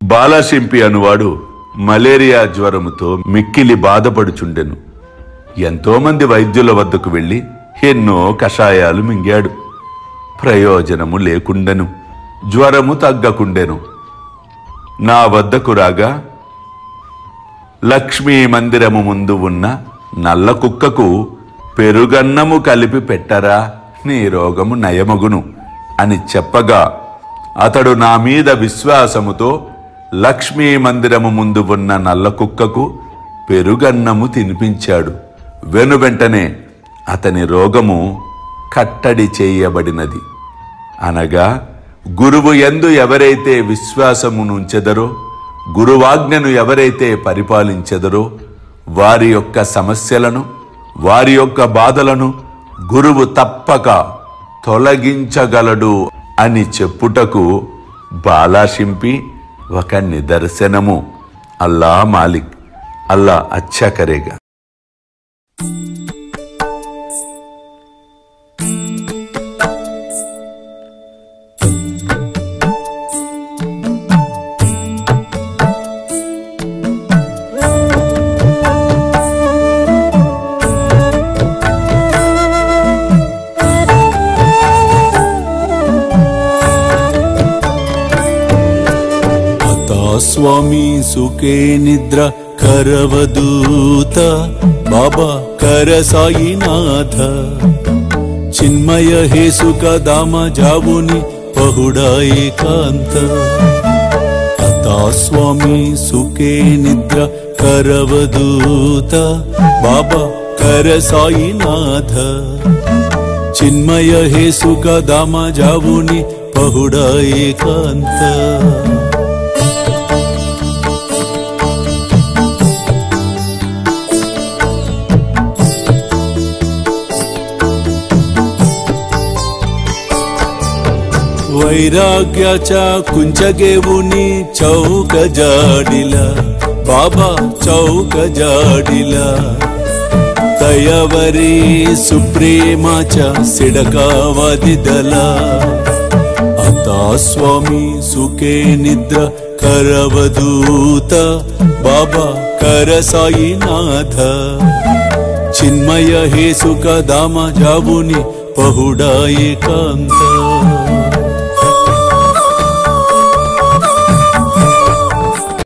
బాలాశింపి అనువాడు malaria జ్వరముతో మిక్కిలి బాధపడుచుండెను. ఎంతోమంది వైద్యుల వద్దకు వెళ్లి ఎన్నో కషాయాలు మింగాడు. ప్రయోజనము లేకుండెను. జ్వరము తగ్గకుండెను. నా వద్దకు రాగా లక్ష్మీ మందిరము ముందు ఉన్న నల్ల కుక్కకు పెరుగన్నము కలిపి పెట్టరా, నీ రోగము నయమగును అని చెప్పగా అతడు నా మీద విశ్వాసముతో లక్ష్మీ మందిరము ముందు ఉన్న నల్ల కుక్కకు పెరుగన్నము తినిపించాడు. వెనువెంటనే అతని రోగము కట్టడి చేయబడినది. అనగా గురువు యందు ఎవరైతే విశ్వాసమునుంచెదరో, గురువాజ్ఞను ఎవరైతే పరిపాలించెదరో వారి యొక్క సమస్యలను, వారి యొక్క బాధలను గురువు తప్పక తొలగించగలడు అని చెప్పుటకు బాలాశింపి ఒక నిదర్శనము. అల్లా మాలిక్, అల్లా అచ్చా కరేగా. స్వామి సుఖే నిద్ర కరవదూత బాబా కర సాయినాథ చిన్మయ హే సుఖ దామ జావుని పహుడా ఏకాంత అతా స్వామి సుఖే నిద్ర కరవదూత బాబా కర సాయినాథ చిన్మయ హే సుఖ దామ జావుని పహుడా ఏకాంత वैराग्याच्या कुंचगेवुनी चौक जाडिला बाबा चौक जाडिला तयावरी सुप्रेमाच्या सिडकावादिदला आता स्वामी सुखे निद्र करवदूत बाबा कर साईनाथ चिन्मय हे सुख दामा जावुनी पहुडा एकांत